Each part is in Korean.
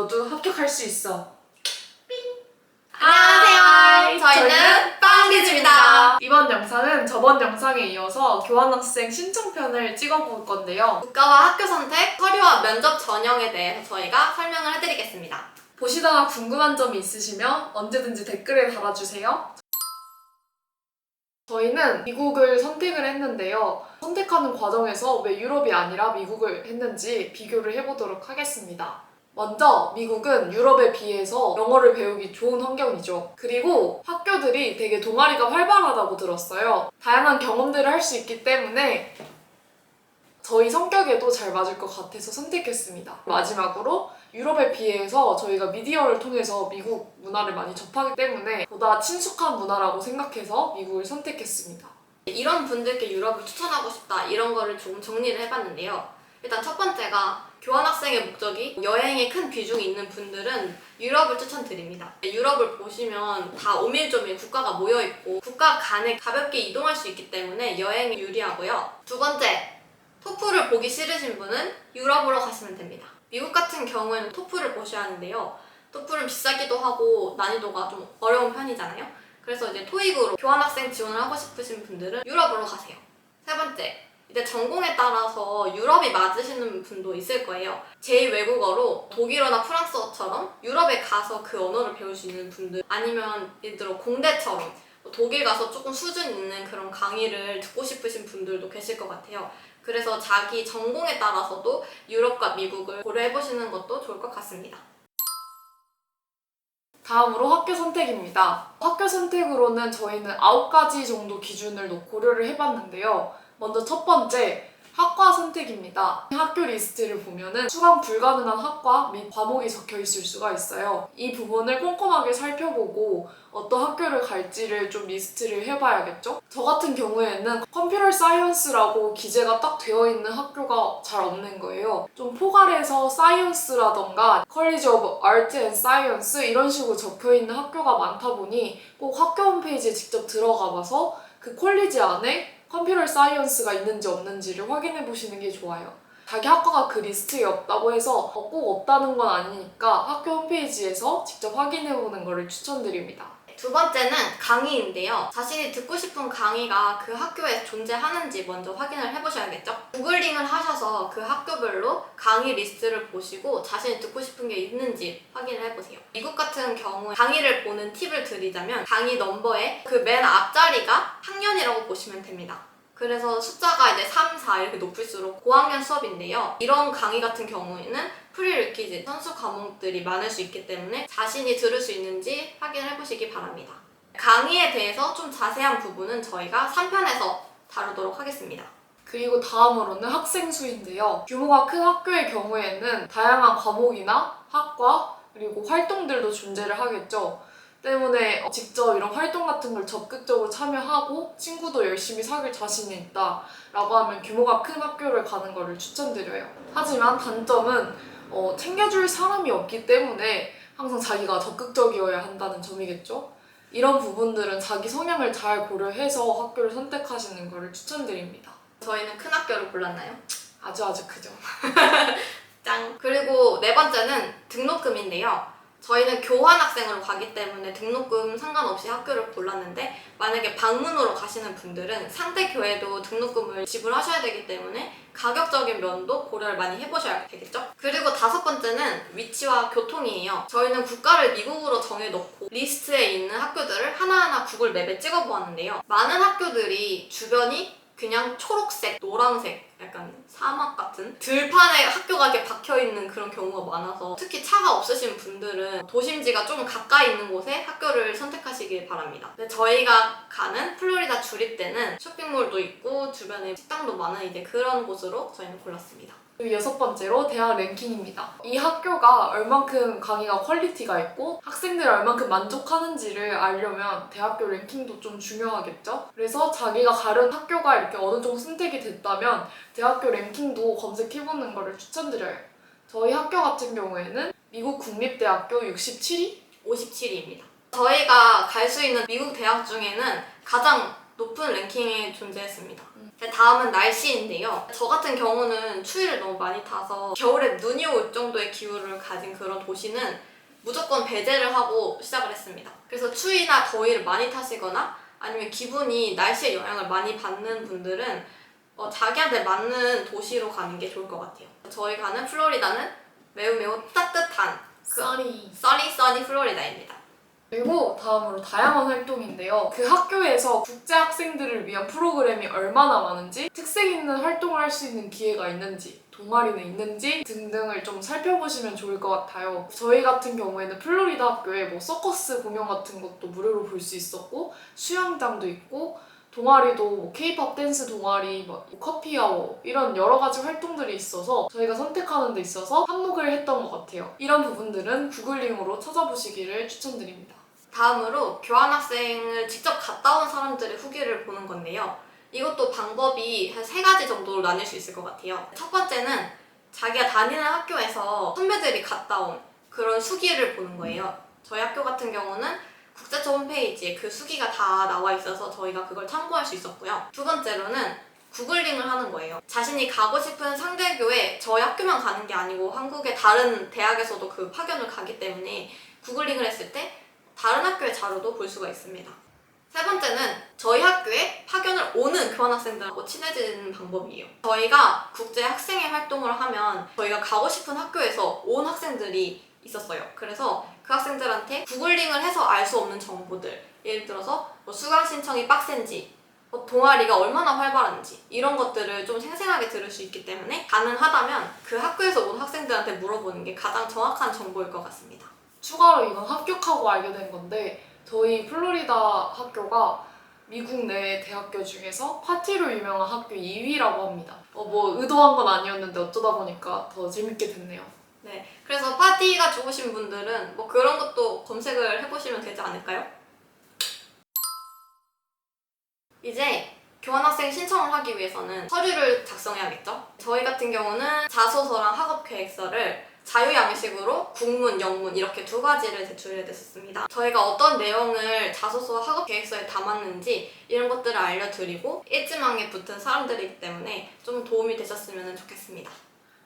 너도 합격할 수 있어. 안녕하세요. 저희는 빵디즈입니다. 이번 영상은 저번 영상에 이어서 교환학생 신청편을 찍어볼 건데요. 국가와 학교 선택, 서류와 면접 전형에 대해서 저희가 설명을 해드리겠습니다. 보시다가 궁금한 점이 있으시면 언제든지 댓글에 달아주세요. 저희는 미국을 선택을 했는데요. 선택하는 과정에서 왜 유럽이 아니라 미국을 했는지 비교를 해보도록 하겠습니다. 먼저 미국은 유럽에 비해서 영어를 배우기 좋은 환경이죠. 그리고 학교들이 되게 동아리가 활발하다고 들었어요. 다양한 경험들을 할 수 있기 때문에 저희 성격에도 잘 맞을 것 같아서 선택했습니다. 마지막으로 유럽에 비해서 저희가 미디어를 통해서 미국 문화를 많이 접하기 때문에 보다 친숙한 문화라고 생각해서 미국을 선택했습니다. 이런 분들께 유럽을 추천하고 싶다 이런 거를 조금 정리를 해봤는데요. 일단 첫 번째가 교환학생의 목적이 여행에 큰 비중이 있는 분들은 유럽을 추천드립니다. 유럽을 보시면 다 오밀조밀 국가가 모여있고 국가 간에 가볍게 이동할 수 있기 때문에 여행이 유리하고요. 두 번째, 토플을 보기 싫으신 분은 유럽으로 가시면 됩니다. 미국 같은 경우에는 토플을 보셔야 하는데요. 토플은 비싸기도 하고 난이도가 좀 어려운 편이잖아요. 그래서 이제 토익으로 교환학생 지원을 하고 싶으신 분들은 유럽으로 가세요. 세 번째, 이제 전공에 따라서 유럽이 맞으시는 분도 있을 거예요. 제2외국어로 독일어나 프랑스어처럼 유럽에 가서 그 언어를 배울 수 있는 분들, 아니면 예를 들어 공대처럼 독일 가서 조금 수준 있는 그런 강의를 듣고 싶으신 분들도 계실 것 같아요. 그래서 자기 전공에 따라서도 유럽과 미국을 고려해보시는 것도 좋을 것 같습니다. 다음으로 학교 선택입니다. 학교 선택으로는 저희는 9가지 정도 기준을 고려를 해봤는데요. 먼저 첫 번째, 학과 선택입니다. 학교 리스트를 보면은 수강 불가능한 학과 및 과목이 적혀 있을 수가 있어요. 이 부분을 꼼꼼하게 살펴보고 어떤 학교를 갈지를 좀 리스트를 해봐야겠죠? 저 같은 경우에는 컴퓨터 사이언스라고 기재가 딱 되어 있는 학교가 잘 없는 거예요. 좀 포괄해서 사이언스라던가 컬리지 오브 아트 앤 사이언스 이런 식으로 적혀 있는 학교가 많다 보니 꼭 학교 홈페이지에 직접 들어가 봐서 그 콜리지 안에 컴퓨터 사이언스가 있는지 없는지를 확인해 보시는 게 좋아요. 자기 학과가 그 리스트에 없다고 해서 꼭 없다는 건 아니니까 학교 홈페이지에서 직접 확인해 보는 것을 추천드립니다. 두 번째는 강의인데요. 자신이 듣고 싶은 강의가 그 학교에 존재하는지 먼저 확인을 해보셔야겠죠? 구글링을 하셔서 그 학교별로 강의 리스트를 보시고 자신이 듣고 싶은 게 있는지 확인을 해보세요. 미국 같은 경우에 강의를 보는 팁을 드리자면 강의 넘버에 그 맨 앞자리가 학년이라고 보시면 됩니다. 그래서 숫자가 이제 3, 4 이렇게 높을수록 고학년 수업인데요. 이런 강의 같은 경우에는 프리리퀴즈, 선수 과목들이 많을 수 있기 때문에 자신이 들을 수 있는지 확인을 해보시기 바랍니다. 강의에 대해서 좀 자세한 부분은 저희가 3편에서 다루도록 하겠습니다. 그리고 다음으로는 학생 수인데요. 규모가 큰 학교의 경우에는 다양한 과목이나 학과 그리고 활동들도 존재를 하겠죠. 때문에 직접 이런 활동 같은 걸 적극적으로 참여하고 친구도 열심히 사귈 자신이 있다 라고 하면 규모가 큰 학교를 가는 것을 추천드려요. 하지만 단점은 챙겨줄 사람이 없기 때문에 항상 자기가 적극적이어야 한다는 점이겠죠. 이런 부분들은 자기 성향을 잘 고려해서 학교를 선택하시는 것을 추천드립니다. 저희는 큰 학교를 골랐나요? 아주 크죠. 짱! 그리고 네 번째는 등록금인데요. 저희는 교환학생으로 가기 때문에 등록금 상관없이 학교를 골랐는데 만약에 방문으로 가시는 분들은 상대 교회도 등록금을 지불하셔야 되기 때문에 가격적인 면도 고려를 많이 해보셔야 되겠죠? 그리고 다섯 번째는 위치와 교통이에요. 저희는 국가를 미국으로 정해놓고 리스트에 있는 학교들을 하나하나 구글 맵에 찍어보았는데요. 많은 학교들이 주변이 그냥 초록색, 노란색, 약간 사막 같은 들판에 학교가 이렇게 박혀있는 그런 경우가 많아서 특히 차가 없으신 분들은 도심지가 좀 가까이 있는 곳에 학교를 선택하시길 바랍니다. 근데 저희가 가는 플로리다 주립대는 쇼핑몰도 있고 주변에 식당도 많은 이제 그런 곳으로 저희는 골랐습니다. 그리고 여섯 번째로 대학 랭킹입니다. 이 학교가 얼만큼 강의가 퀄리티가 있고 학생들이 얼만큼 만족하는지를 알려면 대학교 랭킹도 좀 중요하겠죠? 그래서 자기가 가는 학교가 이렇게 어느 정도 선택이 됐다면 대학교 랭킹도 검색해보는 것을 추천드려요. 저희 학교 같은 경우에는 미국 국립대학교 67위? 57위입니다. 저희가 갈 수 있는 미국 대학 중에는 가장 높은 랭킹에 존재했습니다. 다음은 날씨인데요. 저 같은 경우는 추위를 너무 많이 타서 겨울에 눈이 올 정도의 기후를 가진 그런 도시는 무조건 배제를 하고 시작을 했습니다. 그래서 추위나 더위를 많이 타시거나 아니면 기분이 날씨의 영향을 많이 받는 분들은 자기한테 맞는 도시로 가는 게 좋을 것 같아요. 저희 가는 플로리다는 매우 따뜻한 sunny 플로리다입니다. 그리고 다음으로 다양한 활동인데요. 그 학교에서 국제 학생들을 위한 프로그램이 얼마나 많은지, 특색 있는 활동을 할 수 있는 기회가 있는지, 동아리는 있는지 등등을 좀 살펴보시면 좋을 것 같아요. 저희 같은 경우에는 플로리다 학교에 뭐 서커스 공연 같은 것도 무료로 볼 수 있었고, 수영장도 있고, 동아리도 뭐 K-pop 댄스 동아리, 뭐 커피아워 이런 여러 가지 활동들이 있어서 저희가 선택하는 데 있어서 한몫을 했던 것 같아요. 이런 부분들은 구글링으로 찾아보시기를 추천드립니다. 다음으로 교환학생을 직접 갔다 온 사람들의 후기를 보는 건데요. 이것도 방법이 한 3가지 정도로 나뉠 수 있을 것 같아요. 첫 번째는 자기가 다니는 학교에서 선배들이 갔다 온 그런 수기를 보는 거예요. 저희 학교 같은 경우는 국제처 홈페이지에 그 수기가 다 나와 있어서 저희가 그걸 참고할 수 있었고요. 두 번째로는 구글링을 하는 거예요. 자신이 가고 싶은 상대교에 저희 학교만 가는 게 아니고 한국의 다른 대학에서도 그 파견을 가기 때문에 구글링을 했을 때 다른 학교의 자료도 볼 수가 있습니다. 세 번째는 저희 학교에 파견을 오는 교환학생들하고 친해지는 방법이에요. 저희가 국제 학생회 활동을 하면 저희가 가고 싶은 학교에서 온 학생들이 있었어요. 그래서 그 학생들한테 구글링을 해서 알 수 없는 정보들, 예를 들어서 뭐 수강 신청이 빡센지, 동아리가 얼마나 활발한지 이런 것들을 좀 생생하게 들을 수 있기 때문에 가능하다면 그 학교에서 온 학생들한테 물어보는 게 가장 정확한 정보일 것 같습니다. 추가로 이건 합격하고 알게 된 건데 저희 플로리다 학교가 미국 내 대학교 중에서 파티로 유명한 학교 2위라고 합니다. 뭐 의도한 건 아니었는데 어쩌다 보니까 더 재밌게 됐네요. 네, 그래서 파티가 좋으신 분들은 뭐 그런 것도 검색을 해보시면 되지 않을까요? 이제 교환학생 신청을 하기 위해서는 서류를 작성해야겠죠? 저희 같은 경우는 자소서랑 학업계획서를 자유양식으로 국문, 영문 이렇게 2가지를 제출해야 됐었습니다. 저희가 어떤 내용을 자소서, 학업계획서에 담았는지 이런 것들을 알려드리고 일지망에 붙은 사람들이기 때문에 좀 도움이 되셨으면 좋겠습니다.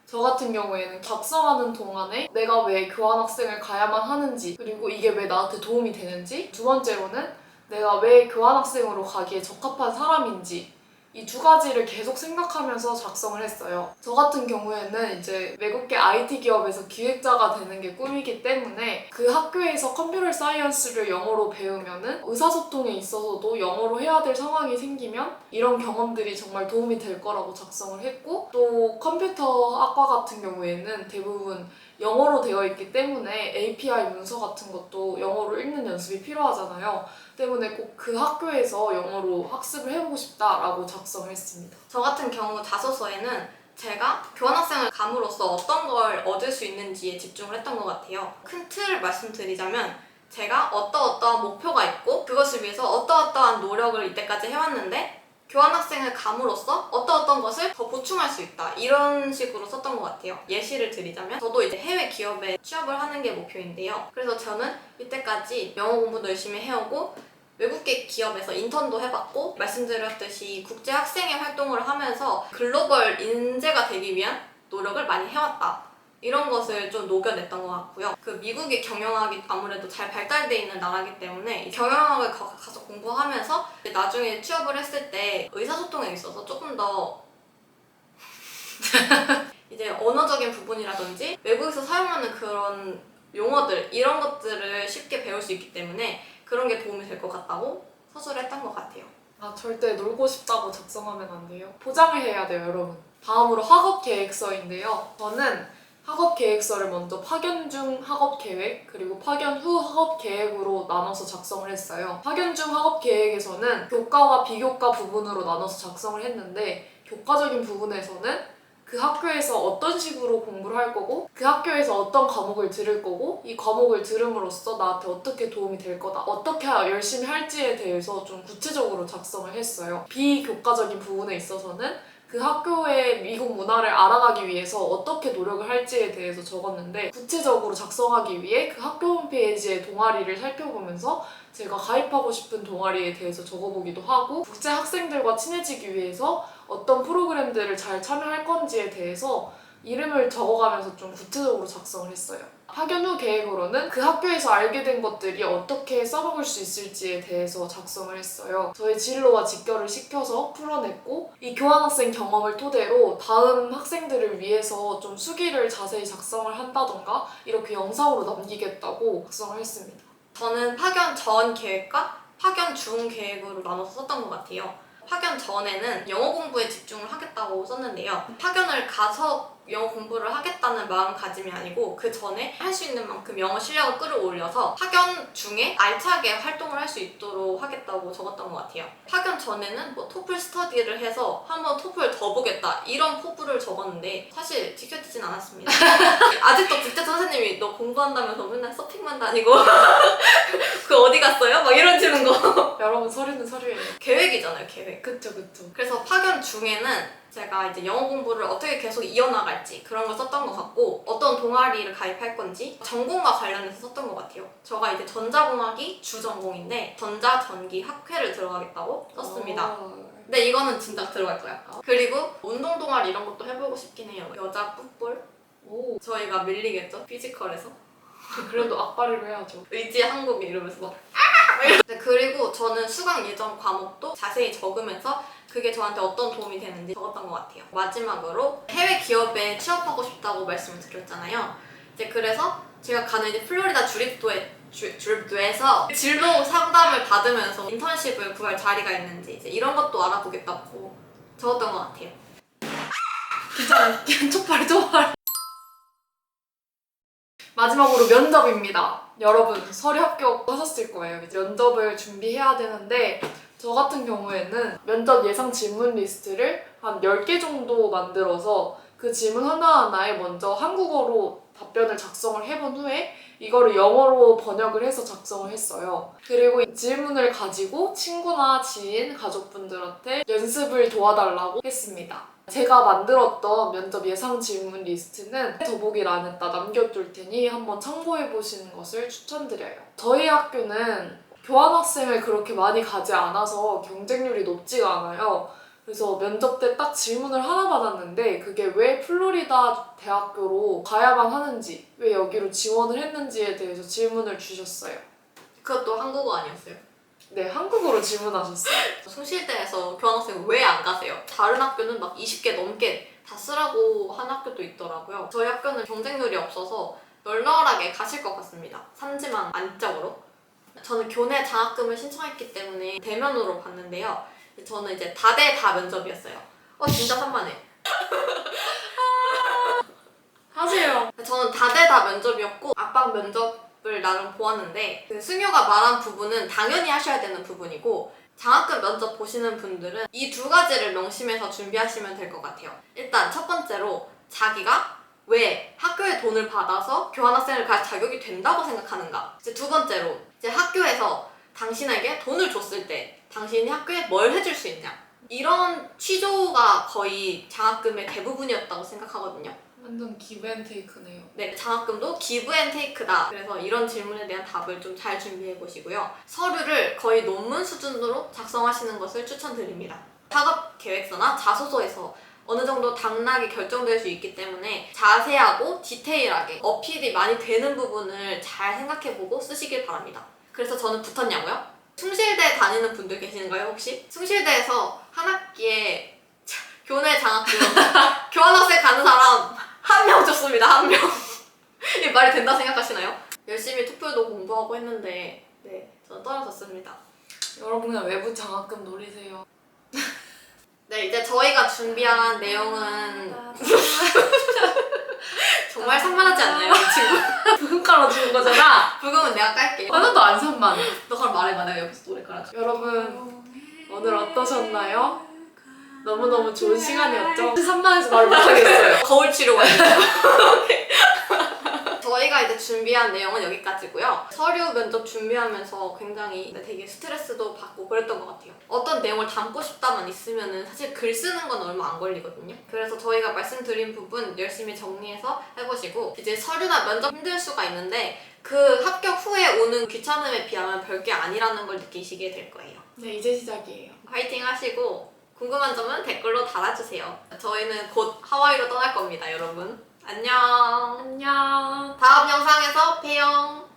저 같은 경우에는 작성하는 동안에 내가 왜 교환학생을 가야만 하는지, 그리고 이게 왜 나한테 도움이 되는지, 두 번째로는 내가 왜 교환학생으로 가기에 적합한 사람인지, 이 2가지를 계속 생각하면서 작성을 했어요. 저 같은 경우에는 이제 외국계 IT 기업에서 기획자가 되는 게 꿈이기 때문에 그 학교에서 컴퓨터 사이언스를 영어로 배우면은 의사소통에 있어서도 영어로 해야 될 상황이 생기면 이런 경험들이 정말 도움이 될 거라고 작성을 했고, 또 컴퓨터 학과 같은 경우에는 대부분 영어로 되어 있기 때문에 API 문서 같은 것도 영어로 읽는 연습이 필요하잖아요. 때문에 꼭 그 학교에서 영어로 학습을 해보고 싶다라고 작성을 했습니다. 저 같은 경우 자소서에는 제가 교환학생을 감으로써 어떤 걸 얻을 수 있는지에 집중을 했던 것 같아요. 큰 틀을 말씀드리자면 제가 어떠한 목표가 있고 그것을 위해서 어떠한 노력을 이때까지 해왔는데 교환학생을 감으로써 어떤 것을 더 보충할 수 있다. 이런 식으로 썼던 것 같아요. 예시를 드리자면 저도 이제 해외 기업에 취업을 하는 게 목표인데요. 그래서 저는 이때까지 영어 공부도 열심히 해오고 외국계 기업에서 인턴도 해봤고 말씀드렸듯이 국제 학생회 활동을 하면서 글로벌 인재가 되기 위한 노력을 많이 해왔다. 이런 것을 좀 녹여냈던 것 같고요. 그 미국의 경영학이 아무래도 잘 발달돼 있는 나라기 때문에 이 경영학을 가서 공부하면서 나중에 취업을 했을 때 의사소통에 있어서 조금 더 이제 언어적인 부분이라든지 외국에서 사용하는 그런 용어들 이런 것들을 쉽게 배울 수 있기 때문에 그런 게 도움이 될 것 같다고 서술을 했던 것 같아요. 절대 놀고 싶다고 작성하면 안 돼요. 포장을 해야 돼요, 여러분. 다음으로 학업 계획서인데요. 저는 학업 계획서를 먼저 파견 중 학업 계획, 그리고 파견 후 학업 계획으로 나눠서 작성을 했어요. 파견 중 학업 계획에서는 교과와 비교과 부분으로 나눠서 작성을 했는데, 교과적인 부분에서는 그 학교에서 어떤 식으로 공부를 할 거고 그 학교에서 어떤 과목을 들을 거고 이 과목을 들음으로써 나한테 어떻게 도움이 될 거다, 어떻게 열심히 할지에 대해서 좀 구체적으로 작성을 했어요. 비교과적인 부분에 있어서는 그 학교의 미국 문화를 알아가기 위해서 어떻게 노력을 할지에 대해서 적었는데 구체적으로 작성하기 위해 그 학교 홈페이지의 동아리를 살펴보면서 제가 가입하고 싶은 동아리에 대해서 적어보기도 하고 국제 학생들과 친해지기 위해서 어떤 프로그램들을 잘 참여할 건지에 대해서 이름을 적어가면서 좀 구체적으로 작성을 했어요. 파견 후 계획으로는 그 학교에서 알게 된 것들이 어떻게 써먹을 수 있을지에 대해서 작성을 했어요. 저희 진로와 직결을 시켜서 풀어냈고 이 교환학생 경험을 토대로 다음 학생들을 위해서 좀 수기를 자세히 작성을 한다던가 이렇게 영상으로 남기겠다고 작성을 했습니다. 저는 파견 전 계획과 파견 중 계획으로 나눠서 썼던 것 같아요. 파견 전에는 영어 공부에 집중을 하겠다고 썼는데요. 파견을 가서 영어 공부를 하겠다는 마음가짐이 아니고 그 전에 할 수 있는 만큼 영어 실력을 끌어올려서 파견 중에 알차게 활동을 할 수 있도록 하겠다고 적었던 것 같아요. 파견 전에는 뭐 토플 스터디를 해서 한번 토플 더 보겠다 이런 포부를 적었는데 사실 지켜지진 않았습니다. 아직도 국제사 선생님이 너 공부한다면서 맨날 서핑만 다니고 그 어디 갔어요? 막 이러시는 거. 여러분 서류는 서류예요. 계획이잖아요, 계획. 그쵸 그쵸. 그래서 파견 중에는 제가 이제 영어 공부를 어떻게 계속 이어나갈지 그런 걸 썼던 것 같고 어떤 동아리를 가입할 건지 전공과 관련해서 썼던 것 같아요. 제가 이제 전자공학이 주전공인데 전자전기 학회를 들어가겠다고 썼습니다. 근데 이거는 진짜 들어갈 거야. 그리고 운동 동아리 이런 것도 해보고 싶긴 해요. 여자 풋볼? 오, 저희가 밀리겠죠? 피지컬에서. 그래도 악바리로 해야죠. 의지 한국이 이러면서 막 네, 그리고 저는 수강 예정 과목도 자세히 적으면서 그게 저한테 어떤 도움이 되는지 적었던 것 같아요. 마지막으로 해외 기업에 취업하고 싶다고 말씀을 드렸잖아요. 이제 그래서 제가 가는 이제 플로리다 주립도에서 진로 상담을 받으면서 인턴십을 구할 자리가 있는지 이제 이런 것도 알아보겠다고 적었던 것 같아요. 괜찮아요. 쪽팔. 마지막으로 면접입니다. 여러분 서류 합격하셨을 거예요. 이제 면접을 준비해야 되는데 저 같은 경우에는 면접 예상 질문 리스트를 한 10개 정도 만들어서 그 질문 하나하나에 먼저 한국어로 답변을 작성을 해본 후에 이거를 영어로 번역을 해서 작성을 했어요. 그리고 이 질문을 가지고 친구나 지인, 가족분들한테 연습을 도와달라고 했습니다. 제가 만들었던 면접 예상 질문 리스트는 더보기란에다 남겨둘 테니 한번 참고해 보시는 것을 추천드려요. 저희 학교는 교환학생을 그렇게 많이 가지 않아서 경쟁률이 높지가 않아요. 그래서 면접 때 딱 질문을 하나 받았는데 그게 왜 플로리다 대학교로 가야만 하는지, 왜 여기로 지원을 했는지에 대해서 질문을 주셨어요. 그것도 한국어 아니었어요? 네, 한국어로 질문하셨어요. 숭실대에서 교환학생 왜 안 가세요? 다른 학교는 막 20개 넘게 다 쓰라고 한 학교도 있더라고요. 저희 학교는 경쟁률이 없어서 널널하게 가실 것 같습니다. 산지만 안짝으로. 저는 교내 장학금을 신청했기 때문에 대면으로 봤는데요. 저는 이제 다대 다 면접이었어요. 진짜 산만해. 하세요. 저는 다대 다 면접이었고 압박 면접을 나름 보았는데 그 승효가 말한 부분은 당연히 하셔야 되는 부분이고 장학금 면접 보시는 분들은 이 두 가지를 명심해서 준비하시면 될 것 같아요. 일단 첫 번째로 자기가 왜 학교에 돈을 받아서 교환학생을 갈 자격이 된다고 생각하는가. 이제 두 번째로 이제 학교에서 당신에게 돈을 줬을 때 당신이 학교에 뭘 해줄 수 있냐. 이런 취조가 거의 장학금의 대부분이었다고 생각하거든요. 완전 기브앤테이크네요. 네, 장학금도 기브 앤 테이크다. 그래서 이런 질문에 대한 답을 좀 잘 준비해 보시고요. 서류를 거의 논문 수준으로 작성하시는 것을 추천드립니다. 학업 계획서나 자소서에서 어느 정도 당락이 결정될 수 있기 때문에 자세하고 디테일하게 어필이 많이 되는 부분을 잘 생각해보고 쓰시길 바랍니다. 그래서 저는 붙었냐고요? 숭실대 다니는 분들 계시는가요, 혹시? 숭실대에서 한 학기에 교내 장학금 교환학생 가는 사람 한 명 줬습니다. 한 명. 이 말이 된다 생각하시나요? 열심히 토플도 공부하고 했는데 네, 저는 떨어졌습니다. 여러분 그냥 외부 장학금 노리세요. 네, 이제 저희가 준비한 내용은 정말 산만하지 않나요, 이 친구? 부금 깔아주는 거잖아. 부금은 내가 깔게. 하나도 안 산만. 너 그럼 말해봐, 내가 여기서 노래 깔아줄게. 여러분 오늘 어떠셨나요? 너무너무 좋은 시간이었죠? 산만해서 말 못하겠어요. 거울 치러 와야겠다. 저희가 이제 준비한 내용은 여기까지고요. 서류 면접 준비하면서 굉장히 되게 스트레스도 받고 그랬던 것 같아요. 어떤 내용을 담고 싶다만 있으면은 사실 글 쓰는 건 얼마 안 걸리거든요. 그래서 저희가 말씀드린 부분 열심히 정리해서 해보시고, 이제 서류나 면접 힘들 수가 있는데 그 합격 후에 오는 귀찮음에 비하면 별게 아니라는 걸 느끼시게 될 거예요. 네, 이제 시작이에요. 화이팅 하시고 궁금한 점은 댓글로 달아주세요. 저희는 곧 하와이로 떠날 겁니다, 여러분. 안녕. 안녕. 다음 영상에서 봬요.